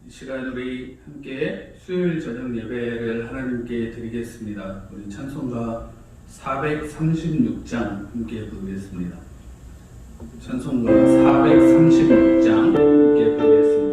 이 시간 우리 함께 수요일 저녁 예배를 하나님께 드리겠습니다. 우리 찬송가 436장 함께 부르겠습니다. 찬송가 436장 함께 부르겠습니다.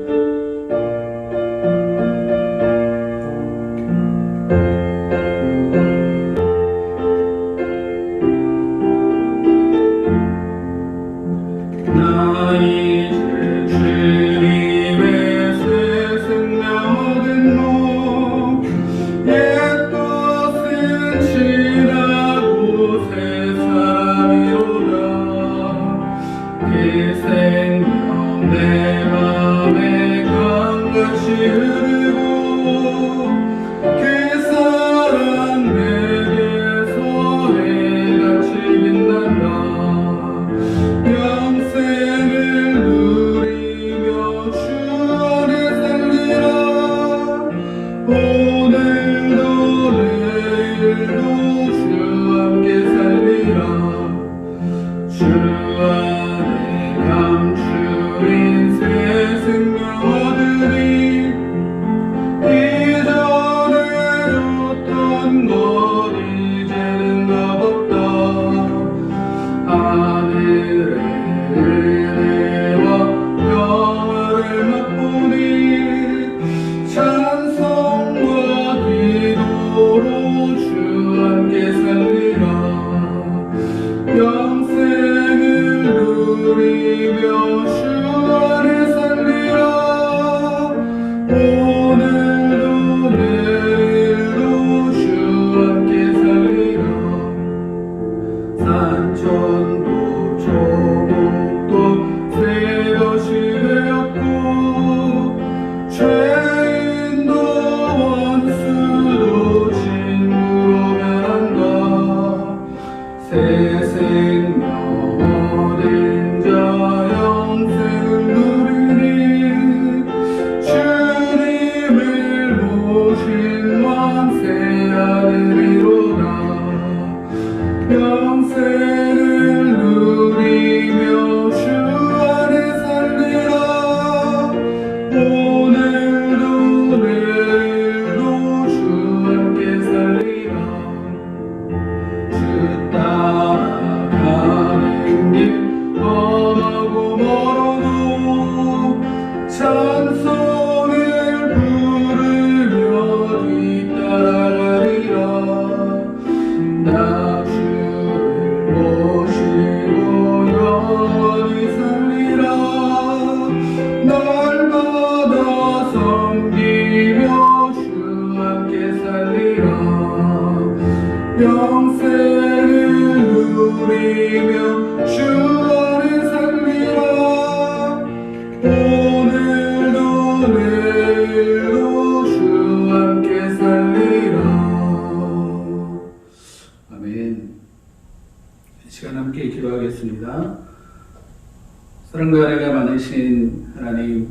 사랑과 은혜가 많으신 하나님,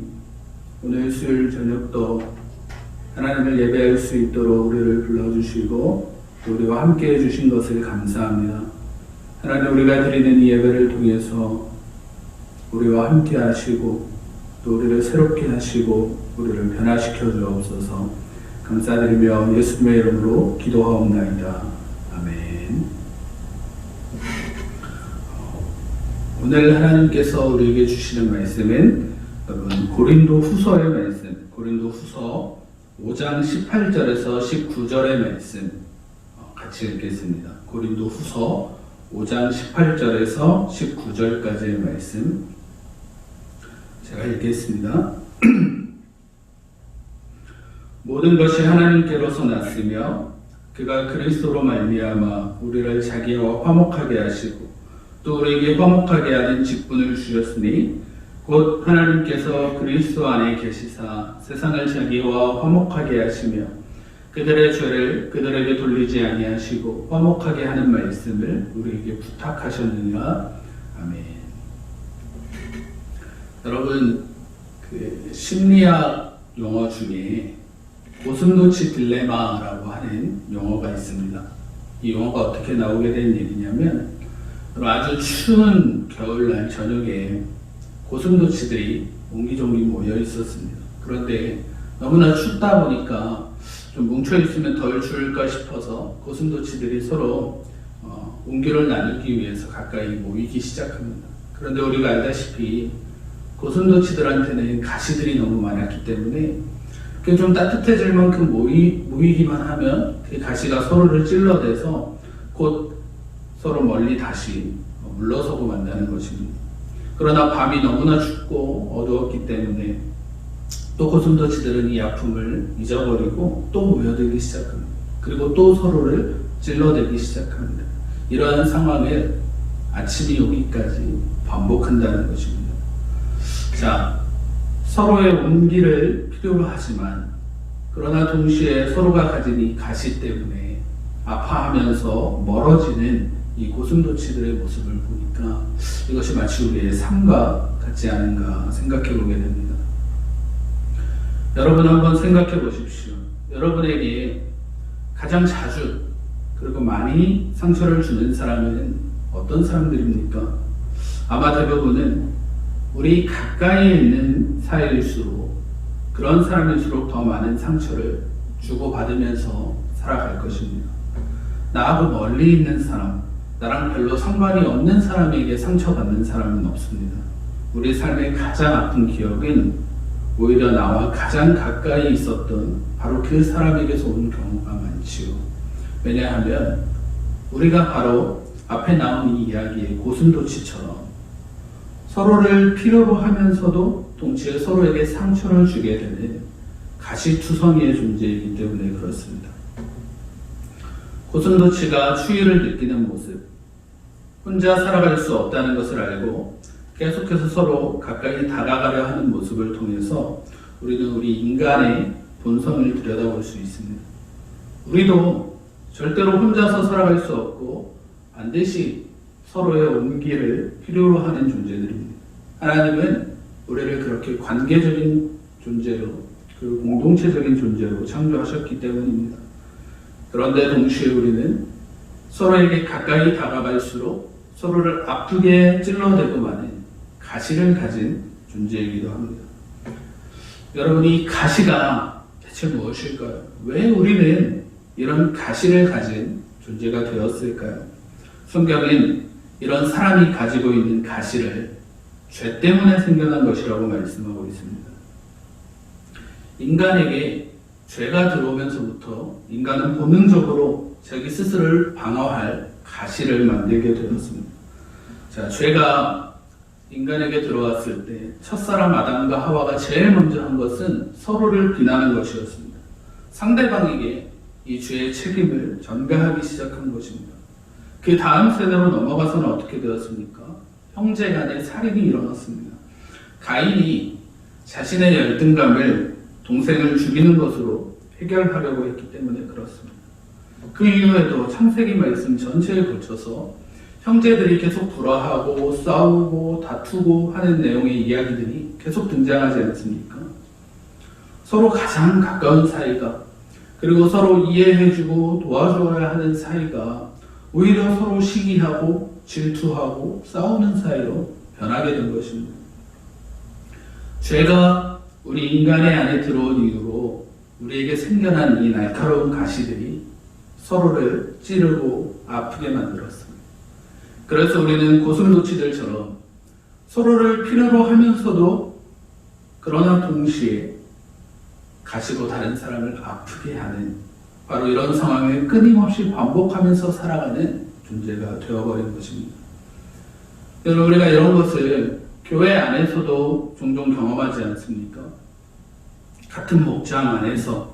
오늘 수요일 저녁도 하나님을 예배할 수 있도록 우리를 불러주시고 우리와 함께 해주신 것을 감사합니다. 하나님, 우리가 드리는 이 예배를 통해서 우리와 함께 하시고 또 우리를 새롭게 하시고 우리를 변화시켜 주옵소서. 감사드리며 예수님의 이름으로 기도하옵나이다. 아멘. 오늘 하나님께서 우리에게 주시는 말씀은 여러분 고린도 후서의 말씀, 고린도 후서 5장 18절에서 19절의 말씀 같이 읽겠습니다. 고린도 후서 5장 18절에서 19절까지의 말씀 제가 읽겠습니다. 모든 것이 하나님께로서 났으며 그가 그리스도로 말미암아 우리를 자기와 화목하게 하시고 또 우리에게 화목하게 하는 직분을 주셨으니 곧 하나님께서 그리스도 안에 계시사 세상을 자기와 화목하게 하시며 그들의 죄를 그들에게 돌리지 아니하시고 화목하게 하는 말씀을 우리에게 부탁하셨느니라. 아멘. 여러분, 그 심리학 용어 중에 고슴도치 딜레마라고 하는 용어가 있습니다. 이 용어가 어떻게 나오게 된 얘기냐면 아주 추운 겨울날 저녁에 고슴도치들이 옹기종기 모여 있었습니다. 그런데 너무나 춥다 보니까 좀 뭉쳐있으면 덜 추울까 싶어서 고슴도치들이 서로 온기를 나누기 위해서 가까이 모이기 시작합니다. 그런데 우리가 알다시피 고슴도치들한테는 가시들이 너무 많았기 때문에 좀 따뜻해질 만큼 모이기만 하면 그 가시가 서로를 찔러대서 곧 서로 멀리 다시 물러서고 만다는 것입니다. 그러나 밤이 너무나 춥고 어두웠기 때문에 또 고슴도치들은 이 아픔을 잊어버리고 또 모여들기 시작합니다. 그리고 또 서로를 찔러대기 시작합니다. 이러한 상황을 아침이 오기까지 반복한다는 것입니다. 자, 서로의 온기를 필요로 하지만 그러나 동시에 서로가 가진 이 가시 때문에 아파하면서 멀어지는 이 고슴도치들의 모습을 보니까 이것이 마치 우리의 삶과 같지 않은가 생각해 보게 됩니다. 여러분 한번 생각해 보십시오. 여러분에게 가장 자주 그리고 많이 상처를 주는 사람은 어떤 사람들입니까? 아마 대부분은 우리 가까이에 있는 사이일수록 그런 사람일수록 더 많은 상처를 주고받으면서 살아갈 것입니다. 나하고 멀리 있는 사람, 나랑 별로 상관이 없는 사람에게 상처받는 사람은 없습니다. 우리 삶의 가장 아픈 기억은 오히려 나와 가장 가까이 있었던 바로 그 사람에게서 온 경우가 많지요. 왜냐하면 우리가 바로 앞에 나온 이 이야기의 고슴도치처럼 서로를 필요로 하면서도 동시에 서로에게 상처를 주게 되는 가시투성이의 존재이기 때문에 그렇습니다. 고슴도치가 추위를 느끼는 모습, 혼자 살아갈 수 없다는 것을 알고 계속해서 서로 가까이 다가가려 하는 모습을 통해서 우리는 우리 인간의 본성을 들여다볼 수 있습니다. 우리도 절대로 혼자서 살아갈 수 없고 반드시 서로의 온기를 필요로 하는 존재들입니다. 하나님은 우리를 그렇게 관계적인 존재로 그리고 공동체적인 존재로 창조하셨기 때문입니다. 그런데 동시에 우리는 서로에게 가까이 다가갈수록 서로를 아프게 찔러대고 마는 가시를 가진 존재이기도 합니다. 여러분, 이 가시가 대체 무엇일까요? 왜 우리는 이런 가시를 가진 존재가 되었을까요? 성경은 이런 사람이 가지고 있는 가시를 죄 때문에 생겨난 것이라고 말씀하고 있습니다. 인간에게 죄가 들어오면서부터 인간은 본능적으로 자기 스스로를 방어할 가시를 만들게 되었습니다. 자, 죄가 인간에게 들어왔을 때 첫사람 아담과 하와가 제일 먼저 한 것은 서로를 비난하는 것이었습니다. 상대방에게 이 죄의 책임을 전가하기 시작한 것입니다. 그 다음 세대로 넘어가서는 어떻게 되었습니까? 형제 간의 살인이 일어났습니다. 가인이 자신의 열등감을 동생을 죽이는 것으로 해결하려고 했기 때문에 그렇습니다. 그 이후에도 창세기 말씀 전체에 걸쳐서 형제들이 계속 불화하고 싸우고 다투고 하는 내용의 이야기들이 계속 등장하지 않습니까? 서로 가장 가까운 사이가 그리고 서로 이해해주고 도와줘야 하는 사이가 오히려 서로 시기하고 질투하고 싸우는 사이로 변하게 된 것입니다. 죄가 우리 인간의 안에 들어온 이후로 우리에게 생겨난 이 날카로운 가시들이 서로를 찌르고 아프게 만들었습니다. 그래서 우리는 고슴도치들처럼 서로를 필요로 하면서도 그러나 동시에 가시로 다른 사람을 아프게 하는 바로 이런 상황을 끊임없이 반복하면서 살아가는 존재가 되어버린 것입니다. 여러분, 우리가 이런 것을 교회 안에서도 종종 경험하지 않습니까? 같은 목장 안에서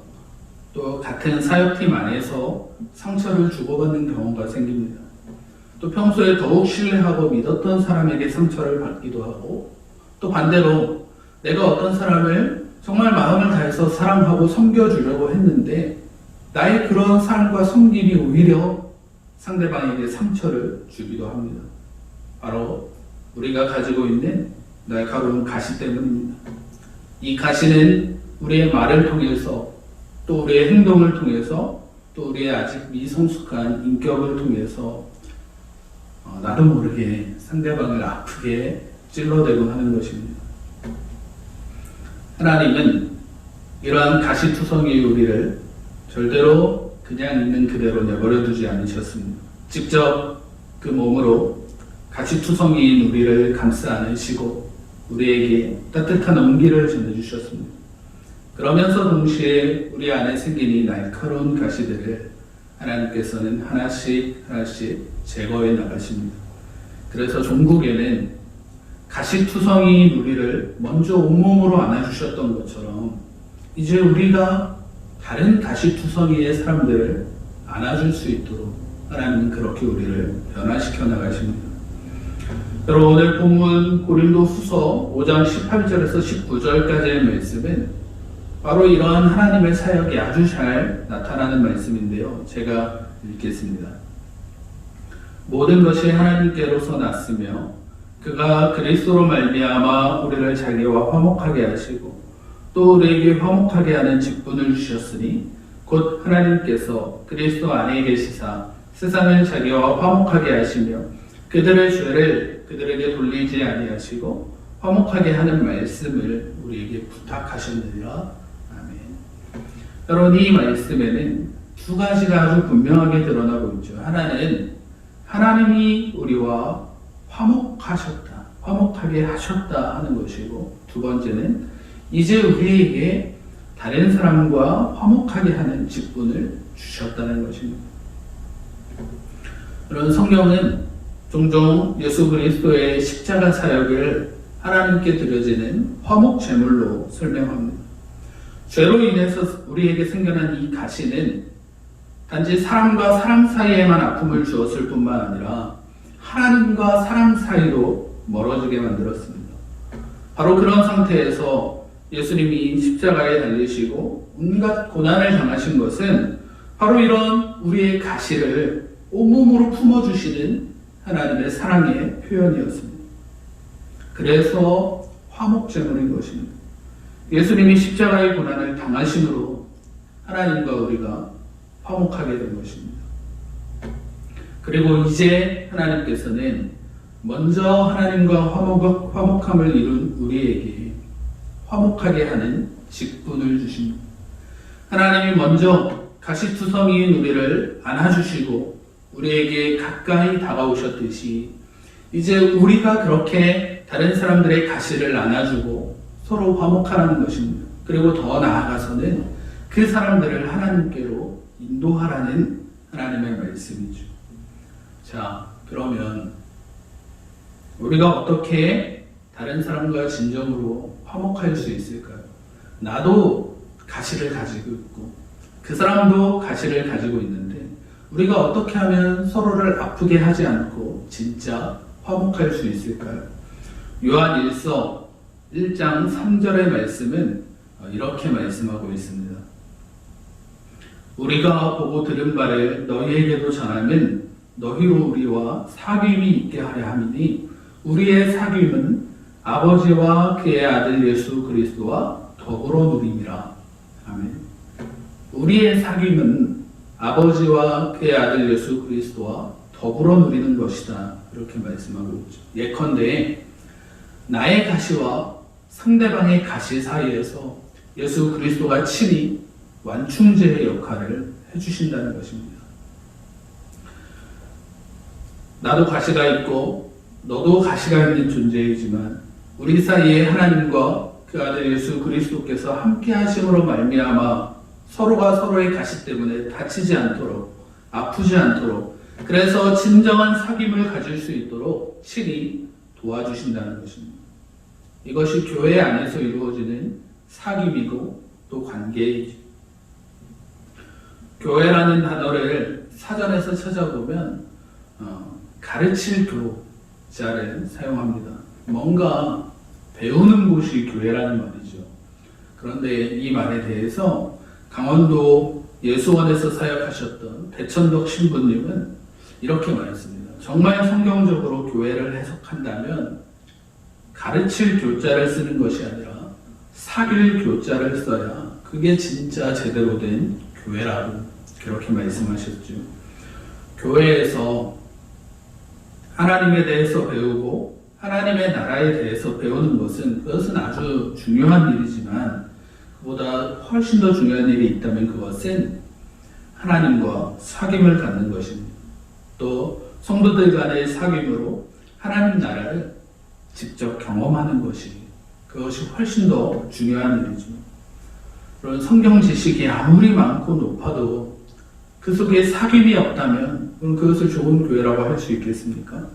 또 같은 사역팀 안에서 상처를 주고받는 경우가 생깁니다. 또 평소에 더욱 신뢰하고 믿었던 사람에게 상처를 받기도 하고 또 반대로 내가 어떤 사람을 정말 마음을 다해서 사랑하고 섬겨주려고 했는데 나의 그런 삶과 섬김이 오히려 상대방에게 상처를 주기도 합니다. 바로 우리가 가지고 있는 날카로운 가시 때문입니다. 이 가시는 우리의 말을 통해서 또 우리의 행동을 통해서 또 우리의 아직 미성숙한 인격을 통해서 나도 모르게 상대방을 아프게 찔러대고 하는 것입니다. 하나님은 이러한 가시투성이 우리를 절대로 그냥 있는 그대로 내버려 두지 않으셨습니다. 직접 그 몸으로 가시투성이인 우리를 감싸 안으시고 우리에게 따뜻한 온기를 전해주셨습니다. 그러면서 동시에 우리 안에 생긴 이 날카로운 가시들을 하나님께서는 하나씩 제거해 나가십니다. 그래서 종국에는 가시투성이인 우리를 먼저 온몸으로 안아주셨던 것처럼 이제 우리가 다른 가시투성이의 사람들을 안아줄 수 있도록 하나님은 그렇게 우리를 변화시켜 나가십니다. 여러분, 오늘 본문 고린도후서 5장 18절에서 19절까지의 말씀은 바로 이러한 하나님의 사역이 아주 잘 나타나는 말씀인데요. 제가 읽겠습니다. 모든 것이 하나님께로서 났으며 그가 그리스도로 말미암아 우리를 자기와 화목하게 하시고 또 우리에게 화목하게 하는 직분을 주셨으니 곧 하나님께서 그리스도 안에 계시사 세상을 자기와 화목하게 하시며 그들의 죄를 그들에게 돌리지 아니하시고 화목하게 하는 말씀을 우리에게 부탁하셨느니라. 아멘. 여러분, 이 말씀에는 두 가지가 아주 분명하게 드러나고 있죠. 하나는 하나님이 우리와 화목하게 하셨다 하는 것이고, 두 번째는 이제 우리에게 다른 사람과 화목하게 하는 직분을 주셨다는 것입니다. 그런 성경은 종종 예수 그리스도의 십자가 사역을 하나님께 드려지는 화목 제물로 설명합니다. 죄로 인해서 우리에게 생겨난 이 가시는 단지 사람과 사람 사이에만 아픔을 주었을 뿐만 아니라 하나님과 사람 사이로 멀어지게 만들었습니다. 바로 그런 상태에서 예수님이 십자가에 달리시고 온갖 고난을 당하신 것은 바로 이런 우리의 가시를 온몸으로 품어주시는 하나님의 사랑의 표현이었습니다. 그래서 화목제물인 것입니다. 예수님이 십자가의 고난을 당하심으로 하나님과 우리가 화목하게 된 것입니다. 그리고 이제 하나님께서는 먼저 하나님과 화목함을 이룬 우리에게 화목하게 하는 직분을 주십니다. 하나님이 먼저 가시투성이인 우리를 안아주시고 우리에게 가까이 다가오셨듯이 이제 우리가 그렇게 다른 사람들의 가시를 안아주고 서로 화목하라는 것입니다. 그리고 더 나아가서는 그 사람들을 하나님께로 인도하라는 하나님의 말씀이죠. 자, 그러면 우리가 어떻게 다른 사람과 진정으로 화목할 수 있을까요? 나도 가시를 가지고 있고 그 사람도 가시를 가지고 있는데 우리가 어떻게 하면 서로를 아프게 하지 않고 진짜 화목할 수 있을까요? 요한 1서 1장 3절의 말씀은 이렇게 말씀하고 있습니다. 우리가 보고 들은 바를 너희에게도 전하면 너희로 우리와 사귐이 있게 하려 함이니 우리의 사귐은 아버지와 그의 아들 예수 그리스도와 더불어 누림이라. 아멘. 우리의 사귐은 아버지와 그의 아들 예수 그리스도와 더불어 누리는 것이다. 이렇게 말씀하고 있죠. 예컨대 나의 가시와 상대방의 가시 사이에서 예수 그리스도가 친히 완충제의 역할을 해주신다는 것입니다. 나도 가시가 있고 너도 가시가 있는 존재이지만 우리 사이에 하나님과 그 아들 예수 그리스도께서 함께 하심으로 말미암아 서로가 서로의 가시 때문에 다치지 않도록 아프지 않도록 그래서 진정한 사귐을 가질 수 있도록 친히 도와주신다는 것입니다. 이것이 교회 안에서 이루어지는 사귐이고 또 관계이죠. 교회라는 단어를 사전에서 찾아보면 가르칠 교자를 사용합니다. 뭔가 배우는 곳이 교회라는 말이죠. 그런데 이 말에 대해서 강원도 예수원에서 사역하셨던 배천덕 신부님은 이렇게 말했습니다. 정말 성경적으로 교회를 해석한다면 가르칠 교자를 쓰는 것이 아니라 사귈 교자를 써야 그게 진짜 제대로 된 교회라고 그렇게 말씀하셨죠. 교회에서 하나님에 대해서 배우고 하나님의 나라에 대해서 배우는 것은 그것은 아주 중요한 일이지만 그보다 훨씬 더 중요한 일이 있다면 그것은 하나님과 사귐을 갖는 것입니다. 또 성도들 간의 사귐으로 하나님 나라를 직접 경험하는 그것이 훨씬 더 중요한 일이죠. 그런 성경 지식이 아무리 많고 높아도 그 속에 사귐이 없다면 그것을 좋은 교회라고 할 수 있겠습니까?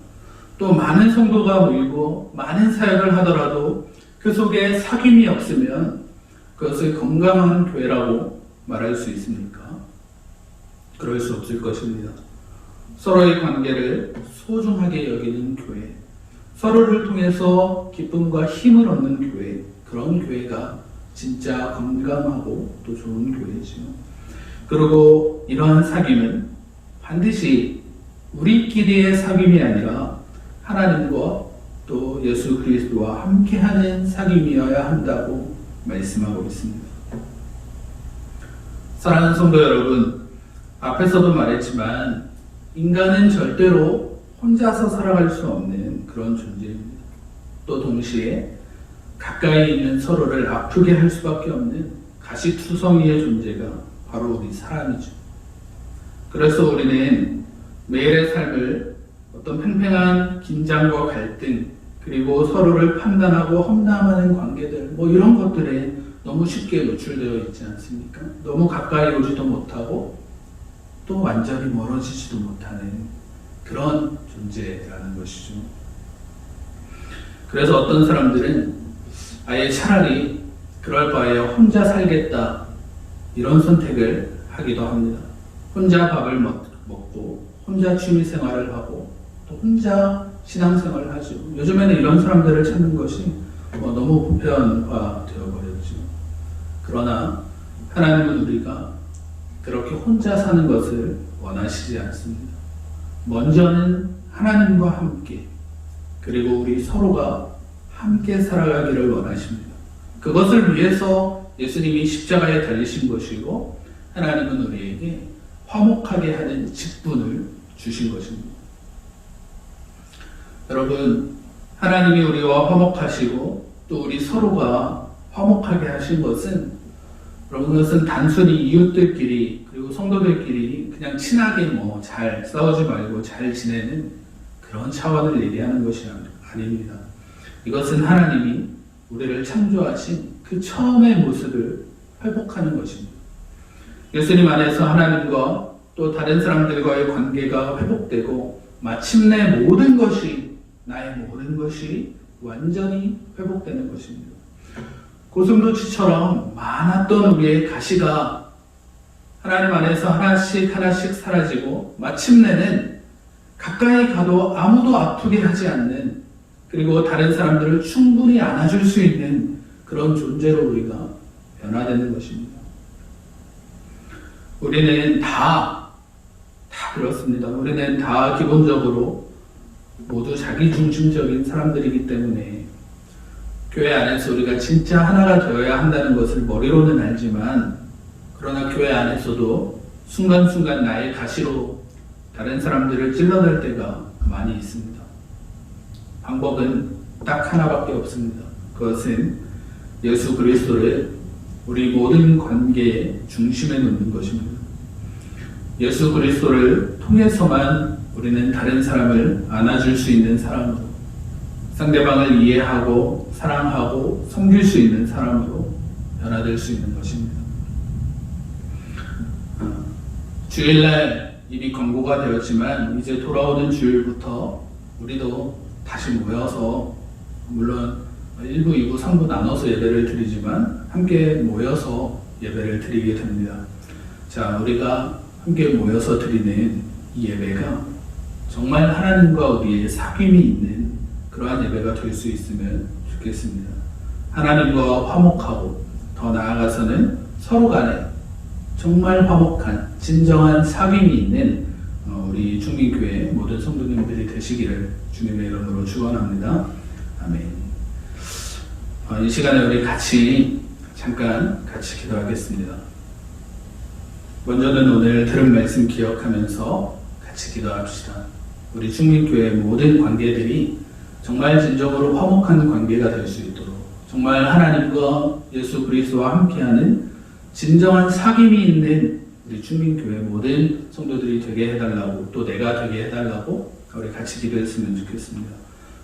또 많은 성도가 모이고 많은 사역을 하더라도 그 속에 사귐이 없으면 그것을 건강한 교회라고 말할 수 있습니까? 그럴 수 없을 것입니다. 서로의 관계를 소중하게 여기는 교회, 서로를 통해서 기쁨과 힘을 얻는 교회, 그런 교회가 진짜 건강하고 또 좋은 교회지요. 그리고 이러한 사귐은 반드시 우리끼리의 사귐이 아니라 하나님과 또 예수 그리스도와 함께하는 사귐이어야 한다고 말씀하고 있습니다. 사랑하는 성도 여러분, 앞에서도 말했지만 인간은 절대로 혼자서 살아갈 수 없는 그런 존재입니다. 또 동시에 가까이 있는 서로를 아프게 할 수밖에 없는 가시투성이의 존재가 바로 우리 사람이죠. 그래서 우리는 매일의 삶을 어떤 팽팽한 긴장과 갈등, 그리고 서로를 판단하고 험담하는 관계들, 이런 것들에 너무 쉽게 노출되어 있지 않습니까? 너무 가까이 오지도 못하고 또 완전히 멀어지지도 못하는 그런 존재라는 것이죠. 그래서 어떤 사람들은 아예 차라리 그럴 바에 혼자 살겠다, 이런 선택을 하기도 합니다. 혼자 밥을 먹고 혼자 취미생활을 하고 또 혼자 신앙생활을 하죠. 요즘에는 이런 사람들을 찾는 것이 너무 보편화되어 버렸죠. 그러나 하나님은 우리가 그렇게 혼자 사는 것을 원하시지 않습니다. 먼저는 하나님과 함께, 그리고 우리 서로가 함께 살아가기를 원하십니다. 그것을 위해서 예수님이 십자가에 달리신 것이고, 하나님은 우리에게 화목하게 하는 직분을 주신 것입니다. 여러분, 하나님이 우리와 화목하시고 또 우리 서로가 화목하게 하신 것은, 여러분, 그것은 단순히 이웃들끼리 그리고 성도들끼리 그냥 친하게 잘 싸우지 말고 잘 지내는 그런 차원을 얘기하는 것이 아닙니다. 이것은 하나님이 우리를 창조하신 그 처음의 모습을 회복하는 것입니다. 예수님 안에서 하나님과 또 다른 사람들과의 관계가 회복되고 마침내 나의 모든 것이 완전히 회복되는 것입니다. 고슴도치처럼 많았던 우리의 가시가 하나님 안에서 하나씩 사라지고 마침내는 가까이 가도 아무도 아프게 하지 않는, 그리고 다른 사람들을 충분히 안아줄 수 있는 그런 존재로 우리가 변화되는 것입니다. 우리는 다 그렇습니다. 우리는 다 기본적으로 모두 자기중심적인 사람들이기 때문에 교회 안에서 우리가 진짜 하나가 되어야 한다는 것을 머리로는 알지만, 그러나 교회 안에서도 순간순간 나의 가시로 다른 사람들을 찔러낼 때가 많이 있습니다. 방법은 딱 하나밖에 없습니다. 그것은 예수 그리스도를 우리 모든 관계의 중심에 놓는 것입니다. 예수 그리스도를 통해서만 우리는 다른 사람을 안아줄 수 있는 사람으로, 상대방을 이해하고 사랑하고 섬길 수 있는 사람으로 변화될 수 있는 것입니다. 주일날 이미 권고가 되었지만 이제 돌아오는 주일부터 우리도 다시 모여서, 물론 1부, 2부, 3부 나눠서 예배를 드리지만 함께 모여서 예배를 드리게 됩니다. 자, 우리가 함께 모여서 드리는 이 예배가 정말 하나님과 우리의 사귐이 있는 그러한 예배가 될 수 있으면 좋겠습니다. 하나님과 화목하고 더 나아가서는 서로 간에 정말 화목한 진정한 사귐이 있는 우리 중민교회 모든 성도님들이 되시기를 주님의 이름으로 축원합니다. 아멘. 이 시간에 우리 잠깐 같이 기도하겠습니다. 먼저는 오늘 들은 말씀 기억하면서 같이 기도합시다. 우리 중민교회 모든 관계들이 정말 진정으로 화목한 관계가 될 수 있도록 정말 하나님과 예수 그리스도와 함께하는 진정한 사귐이 있는 우리 충민교회 모든 성도들이 되게 해달라고, 또 내가 되게 해달라고 우리 같이 기도했으면 좋겠습니다.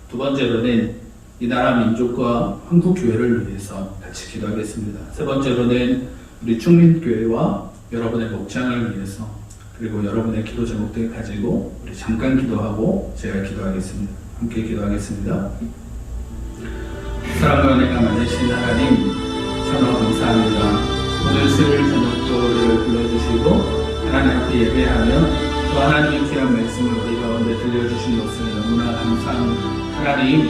두 번째로는 이 나라 민족과 한국교회를 위해서 같이 기도하겠습니다. 세 번째로는 우리 충민교회와 여러분의 목장을 위해서, 그리고 여러분의 기도 제목들 가지고 우리 잠깐 기도하고 제가 기도하겠습니다. 함께 기도하겠습니다. 사랑과 은혜가 많으신 하나님, 참으로 감사합니다. 오늘 수요일 저녁도 우리를 불러주시고 하나님 앞에 예배하며 또 하나님의 귀한 말씀을 우리 가운데 들려주신 것을 너무나 감사합니다. 하나님,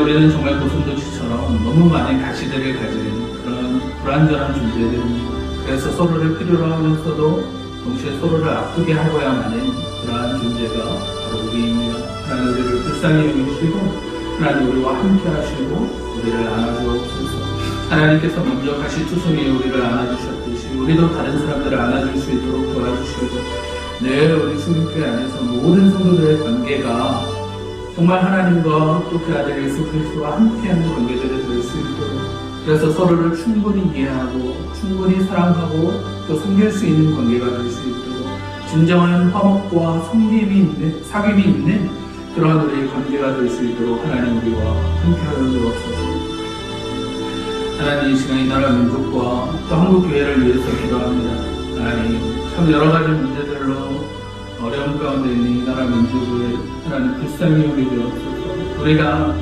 우리는 정말 고슴도치처럼 너무 많은 가시들을 가진 그런 불완전한 존재들입니다. 그래서 서로를 필요로 하면서도 동시에 서로를 아프게 하고야만 하는 그러한 존재가 바로 우리입니다. 하나님, 우리를 불쌍히 여기시고 하나님 우리와 함께 하시고 우리를 안아주옵소서. 하나님께서 먼저 가시투성이에 우리를 안아주셨듯이 우리도 다른 사람들을 안아줄 수 있도록 도와주시고, 우리 충민교회 안에서 모든 성도들의 관계가 정말 하나님과 또 그 아들 예수 그리스도와 함께하는 관계들이 될 수 있도록, 그래서 서로를 충분히 이해하고 충분히 사랑하고 또 섬길 수 있는 관계가 될 수 있도록 진정한 화목과 사귐이 있는 그러한 우리의 관계가 될 수 있도록 하나님 우리와 함께하여 주옵소서. 하나님, 이 시간 이 나라 민족과 또 한국교회를 위해서 기도합니다. 하나님, 참 여러 가지 문제들로 어려움 가운데 있는 이 나라 민족을 하나님 불쌍히 여기주옵소서. 우리가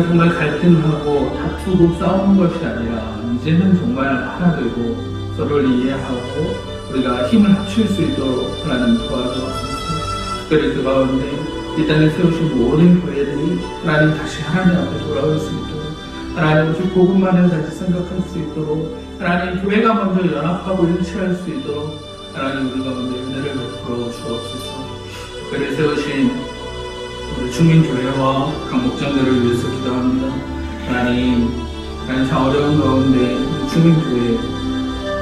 정말 갈등하고 다투고 싸우는 것이 아니라 이제는 정말 하나 되고 서로를 이해하고 우리가 힘을 합칠 수 있도록 하나님 도와주옵소서. 특별히 그 가운데 이 땅에 세우신 모든 교회들이 하나님 다시 하나님 앞에 돌아올 수 있도록, 하나님 오직 복음만을 다시 생각할 수 있도록, 하나님 교회가 먼저 연합하고 일치할 수 있도록 하나님 우리 가운데 은혜를 베풀어 주옵소서. 특별히 세우신 우리 충민교회와 각 목장들을 위해서 기도합니다. 하나님 참 어려운 가운데 충민교회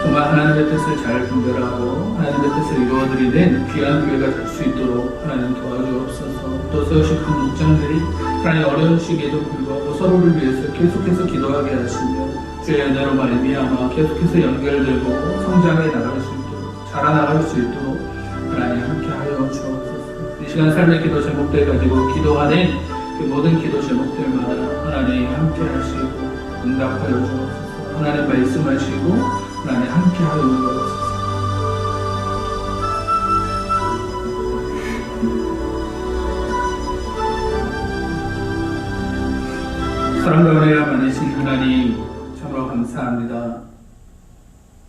정말 하나님의 뜻을 잘 분별하고 하나님의 뜻을 이루어드리는 귀한 교회가 될 수 있도록 하나님 도와주옵소서. 또 세우신 각 목장들이 하나님 어려운 시기에도 불구하고 서로를 위해서 계속해서 기도하게 하시며 주의 은혜로 말미암아 계속해서 연결되고 성장해 나갈 수 있도록, 자라나갈 수 있도록 하나님 함께하여 주옵소서. 이 시간 삶의 기도 제목들 가지고 기도하는 그 모든 기도 제목들마다 하나님 함께하시고 응답하여 주옵소서. 하나님 말씀하시고 하나님 함께하여 주옵소서. 사랑과 은혜가 많으신 하나님, 참으로 감사합니다.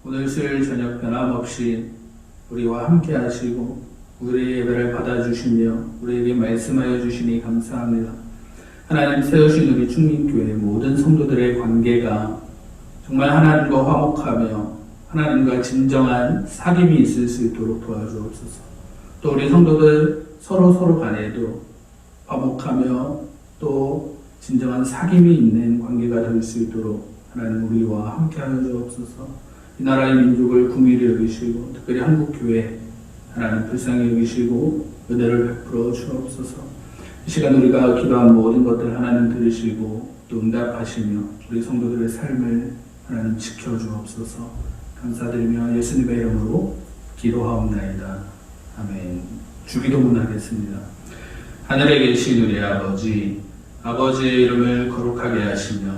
오늘 수요일 저녁 변함없이 우리와 함께 하시고 우리의 예배를 받아주시며 우리에게 말씀하여 주시니 감사합니다. 하나님, 세우신 우리 충민교회 모든 성도들의 관계가 정말 하나님과 화목하며 하나님과 진정한 사귐이 있을 수 있도록 도와주옵소서. 또 우리 성도들 서로 간에도 화목하며 또 진정한 사귐이 있는 관계가 될 수 있도록 하나님 우리와 함께하여 주옵소서. 이 나라의 민족을 긍휼히 여기시고 특별히 한국교회 하나님 불쌍히 여기시고 은혜를 베풀어 주옵소서. 이 시간 우리가 기도한 모든 것들 하나님 들으시고 또 응답하시며 우리 성도들의 삶을 하나님 지켜주옵소서. 감사드리며 예수님의 이름으로 기도하옵나이다. 아멘. 주기도문 하겠습니다. 하늘에 계신 우리 아버지, 아버지의 이름을 거룩하게 하시며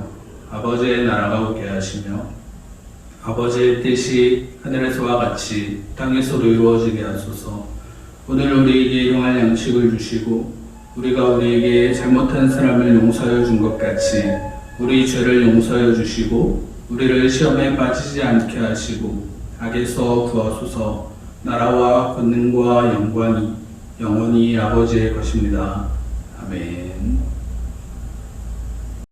아버지의 나라가 오게 하시며 아버지의 뜻이 하늘에서와 같이 땅에서도 이루어지게 하소서. 오늘 우리에게 일용할 양식을 주시고 우리가 우리에게 잘못한 사람을 용서하여 준 것 같이 우리 죄를 용서하여 주시고 우리를 시험에 빠지지 않게 하시고 악에서 구하소서. 나라와 권능과 영광이 영원히 아버지의 것입니다. 아멘.